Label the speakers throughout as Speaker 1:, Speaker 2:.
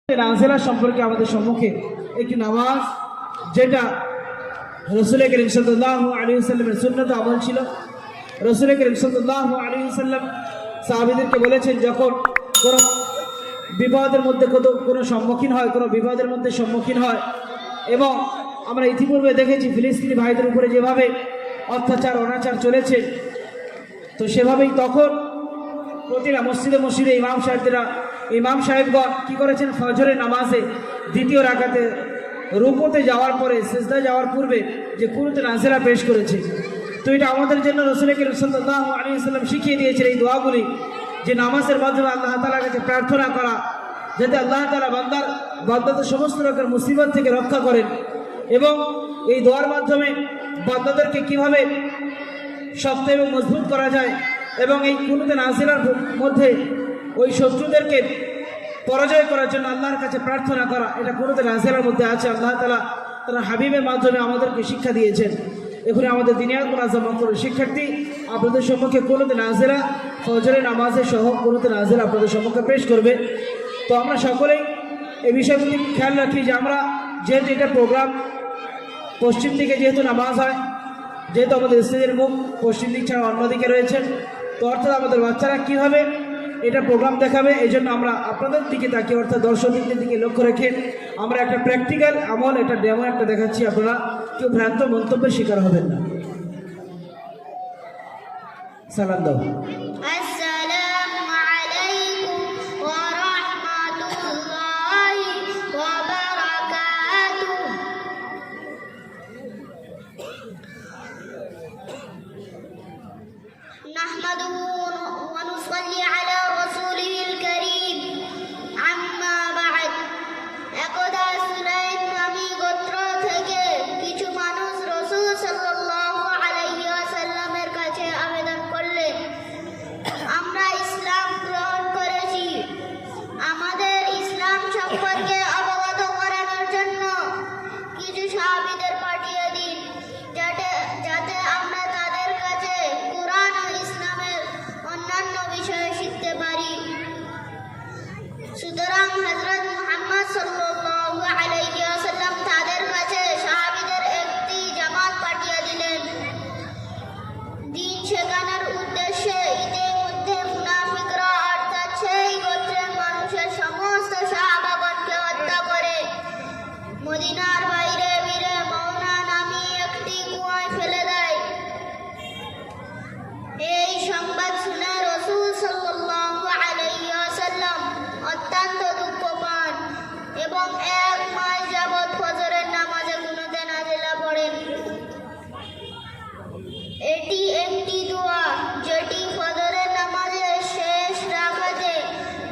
Speaker 1: নাজিলা সম্পর্কে আমাদের সম্মুখে একটি নামাজ, যেটা রাসূল করিম সাল্লাল্লাহু আলাইহি ওয়াসাল্লামের সুন্নাত আমল ছিল। রাসূল করিম সাল্লাল্লাহু আলাইহি ওয়াসাল্লাম সাহাবীদেরকে বলেছেন, যখন কোনো বিপদের মধ্যে কোনো সম্মুখীন হয়, কোনো বিপদের মধ্যে সম্মুখীন হয়, এবং আমরা ইতিপূর্বে দেখেছি ফিলিস্তিনি ভাইদের উপরে যেভাবে অত্যাচার অনাচার চলেছে, তো সেভাবেই তখন প্রতিটা মসজিদে ইমাম সাহেবগণ কী করেছেন, ফজরের নামাজে দ্বিতীয় রাকাতে রুকুতে যাওয়ার পরে সিজদায় যাওয়ার পূর্বে যে কুনুতে নাজিলা পেশ করেছে। তো এটা আমাদের জন্য রাসূল করিম সাল্লাল্লাহু আলাইহি ওয়াসাল্লাম শিখিয়ে দিয়েছেন এই দোয়াগুলি, যে নামাজের মাধ্যমে আল্লাহ তাআলার কাছে প্রার্থনা করা, যাতে আল্লাহ তাআলা বান্দাদের সমস্ত রকমের মুসিবত থেকে রক্ষা করেন, এবং এই দোয়ার মাধ্যমে বান্দাদেরকে কীভাবে শক্ত এবং মজবুত করা যায়, এবং এই কুনুতে নাজিলার মধ্যে ওই শত্রুদেরকে পরাজয় করার জন্য আল্লাহর কাছে প্রার্থনা করা, এটা কুনুতে নাজিলার মধ্যে আছে। আল্লাহ তাআলা তার হাবিবের মাধ্যমে আমাদেরকে শিক্ষা দিয়েছেন। এখানে আমাদের দিনিয়াত মুনাজ্জাম অন্তরের শিক্ষার্থী আপনাদের সম্মুখে কুনুতে নাজিলা ফজরের নামাজে সহ কুনুতে নাজিলা আপনাদের সম্মুখে পেশ করবে। তো আমরা সকলেই এই বিষয়গুলি খেয়াল রাখি যে আমরা যেহেতু এটা প্রোগ্রাম পশ্চিম দিকে যেহেতু নামাজ হয়, যেহেতু আমাদের স্টেজের মুখ পশ্চিম দিক ছাড়া অন্যদিকে রয়েছে, তো অর্থাৎ আমাদের বাচ্চারা কীভাবে এটা প্রোগ্রাম দেখাবে, এই জন্য আমরা আপনাদের দিকে তাকিয়ে অর্থাৎ দর্শকদের দিকে লক্ষ্য রেখে আমরা একটা প্র্যাকটিক্যাল আমল, একটা ডেমো একটা দেখাচ্ছি। আপনারা কেউ ভ্রান্ত মন্তব্যের শিকার হবেন না। সালাম দাও।
Speaker 2: সুতরাং হযরত মুহাম্মদ সাল্লাল্লাহু আলাইহি ওয়াসাল্লাম তাদের কাছে সাহাবীদের একটি জামাত পাঠিয়ে দিলেন দিন শেখানোর উদ্দেশ্যে। ইতিমধ্যে মুনাফিকরা অর্থাৎ সেই গোত্রের মানুষের সমস্ত সাহাবাগণকে হত্যা করে মদিনার বাইরে বীরে মওনা নামে একটি কুয়ায় ফেলে দেয়। এই সংবাদ শুনে রাসূল সাল্লাল্লাহু আলাইহি ওয়াসাল্লাম অত্যন্ত দুঃখ পান এবং এক মাস যাবৎ ফজরের নামাজে কুনুতে নাজিলা পড়েন। এটি একটি দোয়া যেটি ফজরের নামাজের শেষ রাকাতে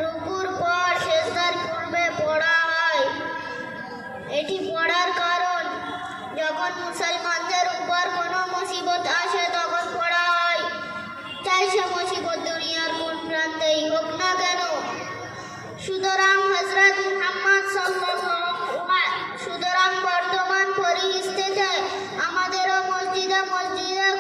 Speaker 2: রুকুর পর সিজদার পূর্বে পড়া হয়। এটি পড়ার কারণ, যখন মুসলমানদের উপর কোনো মুসিবত আসে তখন পড়া হয়, চাই সে মুসিবত দুনিয়ার কোন প্রান্তেই হোক না কেন। সুতরাং হযরত মুহাম্মদ সুতরাং বর্তমান পরিস্থিতিতে আমাদেরও মসজিদে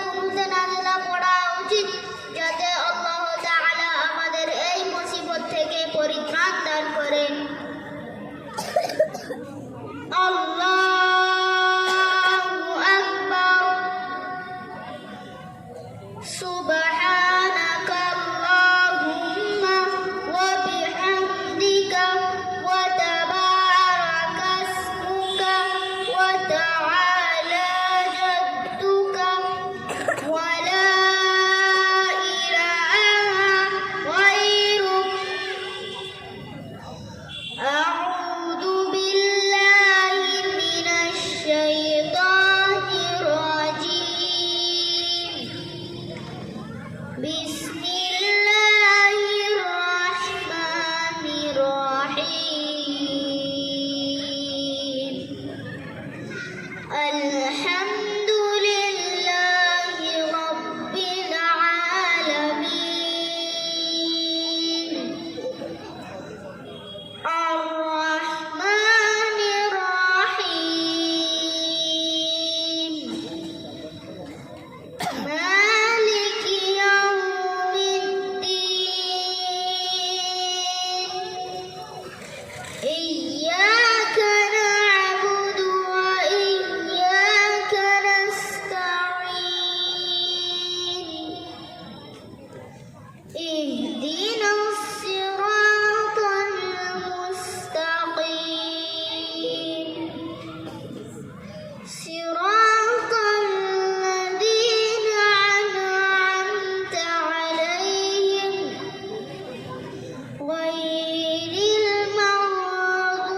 Speaker 2: কুনুতে নাজিলা পড়া উচিত, যাতে আল্লাহ তাআলা আমাদের এই মুসিবত থেকে পরিত্রাণ দান করেন। আল্লাহু আকবার। সুবহানাকা আল্লাহুম্মা ওয়া বিহামদিকা ওয়া তাবারাকা ইসমুকা ওয়া তাআলা জাদ্দুকা ওয়া লা ইলাহা গায়রুক। আউযু বিল্লাহি মিনাশ শাইতানির রাজীম। বিসমিল্লাহির রাহমানির রাহিম। আলহামদুলিল্লাহি রাব্বিল আলামিন। আর إياك نعبد وإياك نستعين اهدنا الصراط المستقيم صراط الذين أنعمت عليهم غير المغضوب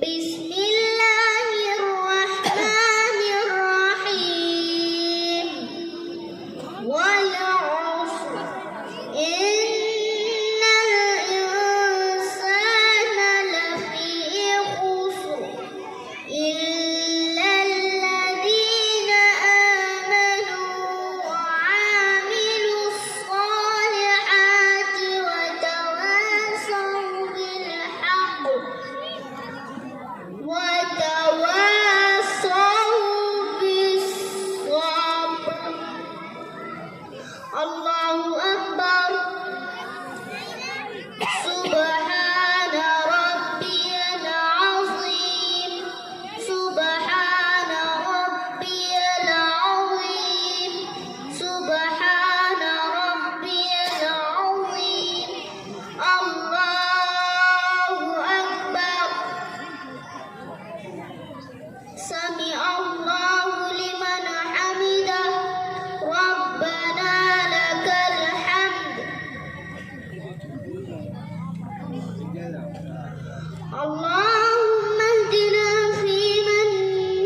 Speaker 2: بسم الله الرحمن الرحيم والعصر إن الإنسان لفي خسر إلا الذين آمنوا وعملوا الصالحات وتواصوا بالحق وتواصوا بالصبر. الله أكبر. سبحان ربي العظيم. سبحان ربي العظيم. سبحان ربي العظيم. الله أكبر. سمع الله لمن حمده. ربنا لك الحمد. اللهم اهدنا فيمن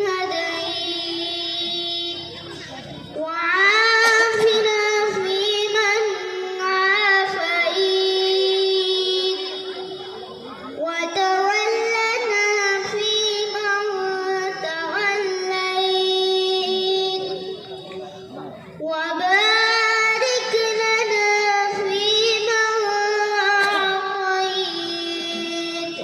Speaker 2: هديت وعافنا فيمن عافيت وتولنا فيمن توليت وبارك لنا فيما أعطيت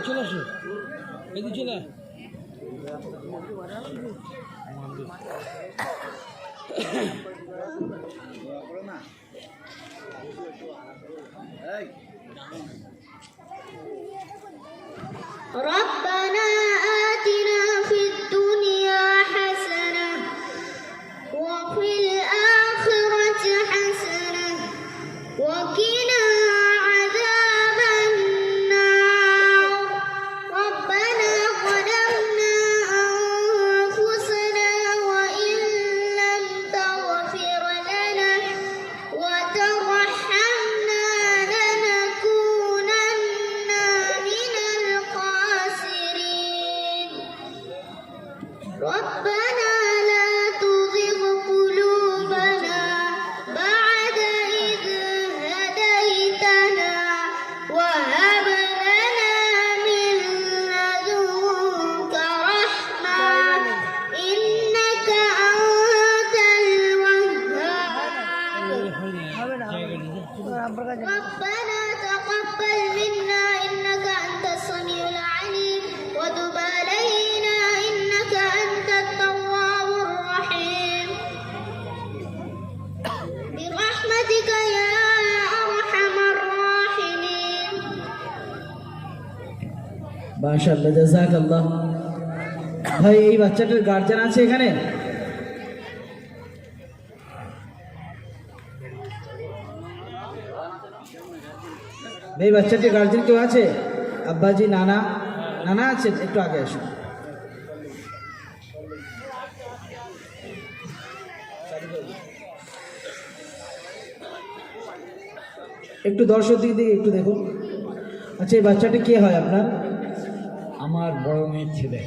Speaker 3: চলে আসো, এদিকে চলে আয়।
Speaker 2: ربنا آتنا في الدنيا حسنة وفي الآخرة حسنة وقنا عذاب النار ربنا ظلمنا أنفسنا وإن لم تغفر لنا وترحمنا لنكونن من الخاسرين ربنا لا تزغ قلوبنا بعد إذ هديتنا وهب لنا من لدنك رحمة إنك أنت الوهاب ربنا تقبل منا إنك أنت السميع العليم وتب علينا إنك أنت التواب الرحيم برحمتك يا أرحم الراحمين
Speaker 1: মাশাআল্লাহ, জাযাকাল্লাহ। ভাই, এই বাচ্চাটার গার্জিয়ান আছে এখানে? এই বাচ্চাটির গার্জিয়ান কেউ আছে? আব্বাজি, নানা? নানা আছেন? একটু আগে আসুন। একটু দর্শক দিক দিয়ে একটু দেখুন। আচ্ছা, এই বাচ্চাটি কে হয় আপনার?
Speaker 4: আমার বড় মেয়ের ছেলে।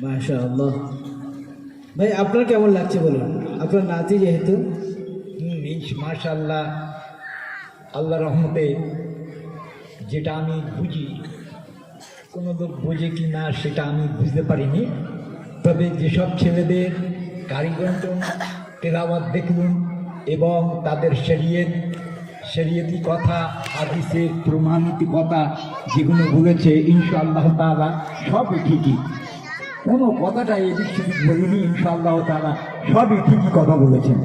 Speaker 1: মাশাআল্লাহ। ভাই, আপনার কেমন লাগছে বলুন, আপনার নাতি যেহেতু?
Speaker 4: মাশাআল্লাহ, আল্লাহ রহমতে যেটা আমি বুঝি, কোনো লোক বোঝে কি না সেটা আমি বুঝতে পারিনি। তবে যেসব ছেলেদের কারিগঞ্জ তেলাওয়াত দেখুন এবং তাদের শরীয়তি কথা, হাদিসের প্রমাণিত কথা যেগুলো বলেছে, ইনশাআল্লাহ তাআলা সবই ঠিকই, কোনো কথাটা এদিক সেদিক বলিনি। ইনশাআল্লাহ তাআলা সবই ঠিকই কথা বলেছেন।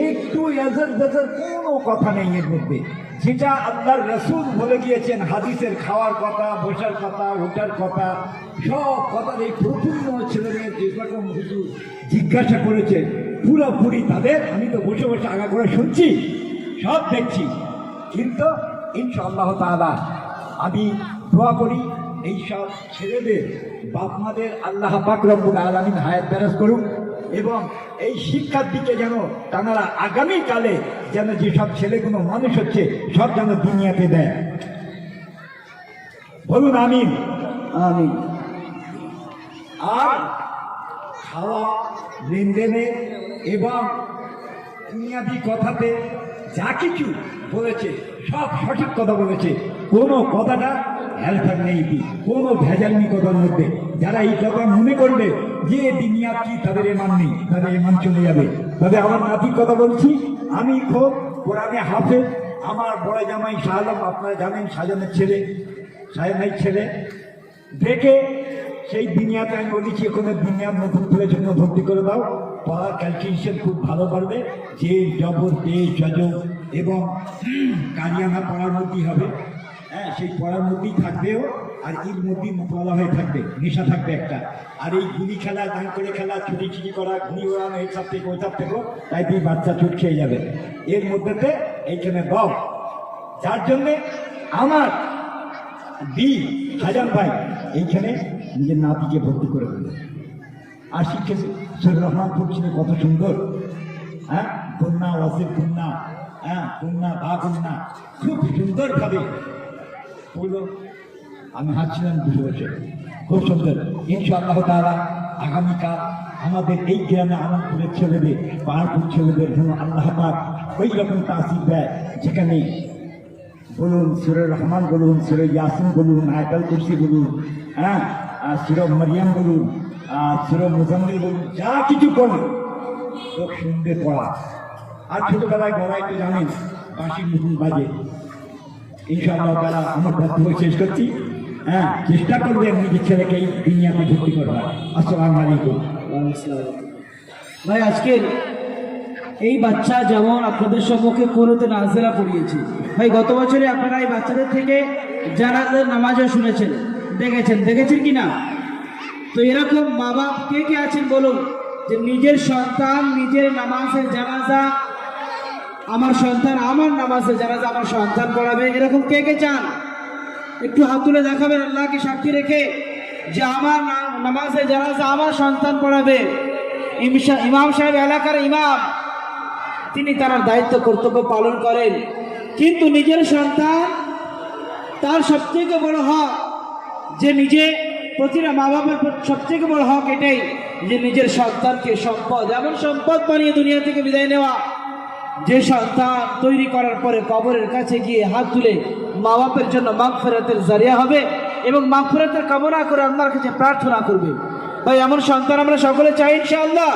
Speaker 4: একটু এজার বেজার কোনো কথা নেই এর মধ্যে। যেটা আল্লাহর রাসূল বলে গিয়েছেন, হাদিসের খাওয়ার কথা, বসার কথা, ওঠার কথা, সব কথার এই প্রফুল্ল ছেলেমেয়ের যেরকম হুজুর জিজ্ঞাসা করেছেন, পুরোপুরি তাদের আমি তো বসে বসে আগা করে শুনছি, সব দেখছি। কিন্তু ইনশাআল্লাহ তাআলা আমি দোয়া করি এই সব ছেলেদের বাপ মাদের আল্লাহ পাক রব্বুল আলামিন হায়াত দারাজ করুন এবং এই শিক্ষার দিকে যেন তারা আগামীকালে যেন যেসব ছেলেগুলো মানুষ হচ্ছে সব যেন দুনিয়াতে দেয়। বলুন আমিন।
Speaker 1: আমিন।
Speaker 4: আর খাওয়া, লেনদেনে এবং দুনিয়াবি কথাতে যা কিছু বলেছে সব সঠিক কথা বলেছে, কোনো কথাটা হেলফেল নেই, কোনো ভেজালনি কথার মধ্যে। যারা এই কথা মনে করবে যে দুনিয়া কি, তাদের এমান নেই, তাদের এমান চলে যাবে। তবে আমার নাতির কথা বলছি, আমি খুব কোরআনে হাফেজ। আমার বড় জামাই শাহ আলম, আপনারা জানেন, শাহজাহানের ছেলে, শাহজাহানের ছেলে দেখে সেই দুনিয়াতে আমি বলেছি ওখানে দুনিয়ার নতুন করে জন্য ভর্তি করে দাও, পড়ার ক্যালকুলেশন খুব ভালো পারবে, যে জবর, তেজ, যজব এবং কারিয়ানা পড়ার মধ্যেই হবে। হ্যাঁ, সেই পড়ার মধ্যেই থাকবেও, আর এর মধ্যেই মোতলা হয়ে থাকবে, নেশা থাকবে একটা। আর এই গুলি খেলা, দান করে খেলা, ছুটি ছুটি করা, ঘুড়ি ওড়ানো, এই সব থেকে ওই সব থেকেও তাই তুই বাচ্চা ছুট খেয়ে যাবে এর মধ্যেতে। এইখানে দাও, যার জন্যে আমার হাজান ভাই এইখানে নিজের নাতিকে ভর্তি করে দিল। আর শিখেছে সৈয়দ রহমান পড়ছিল কত সুন্দর, হ্যাঁ, কন্যা, ওয়াসিফ কন্যা, হ্যাঁ, কন্যা বা কন্যা, খুব সুন্দরভাবে বললো। আমি হাসছিলাম দুশো বছর, খুব সুন্দর। ইনশাআল্লাহ তাআলা আগামীকাল আমাদের এই গ্রামে আনন্দপুরের ছেলেদের, পাহাড়পুর ছেলেদের জন্য আল্লাহ পাক ওই রকম তাসির দেয়, যেখানে বলুন সূরা রহমান বলুন, সূরা ইয়াসিন বলুন, আয়াতুল কুরসি বলুন, হ্যাঁ, সূরা মারিয়াম বলুন, সূরা মুজাম্মিল বলুন, যা কিছু বলুন খুব সুন্দর পড়া। আর ছোটবেলায় গলায় তো জানেন বাঁশির মতন বাজে, ইনশাআল্লাহ তাআলা আমার বক্তব্য শেষ করছি। হ্যাঁ, চেষ্টা করবেন নিজের ছেলেকে এই দুনিয়াতে ভর্তি করবার। আসসালামু আলাইকুম।
Speaker 1: ভাই আজকের এই বাচ্চা যেমন আপনাদের সম্মুখে কুরআতে নাযিলা পড়িয়েছি, ভাই গত বছরে আপনারা এই বাচ্চাদের থেকে জানাজার নামাজও শুনেছেন, দেখেছেন কি না? তো এরকম মা বাপ কে কে আছেন বলুন, যে নিজের সন্তান নিজের নামাজের জানাজা, আমার সন্তান আমার নামাজের জানাজা আমার সন্তান পড়াবে, এরকম কে কে চান? একটু হাত তুলে দেখাবেন আল্লাহকে সাক্ষী রেখে যে আমার নামাজের জানাজা আমার সন্তান পড়াবে। ইমাম সাহেব এলাকার ইমাম, তিনি তার দায়িত্ব কর্তব্য পালন করেন, কিন্তু নিজের সন্তান তার সবথেকে বড় হক, যে নিজে প্রতিটা মা বাবার সবথেকে বড় হক এটাই যে নিজের সন্তানকে সম্পদ, এমন সম্পদ বানিয়ে দুনিয়া থেকে বিদায় নেওয়া যে সন্তান তৈরি করার পরে কবরের কাছে গিয়ে হাত তুলে মা বাপের জন্য মাগফিরাতের জারিয়া হবে এবং মাগফিরাতের কামনা করে আল্লাহর কাছে প্রার্থনা করবে। ভাই এমন সন্তান আমরা সকলে চাই ইনশাআল্লাহ।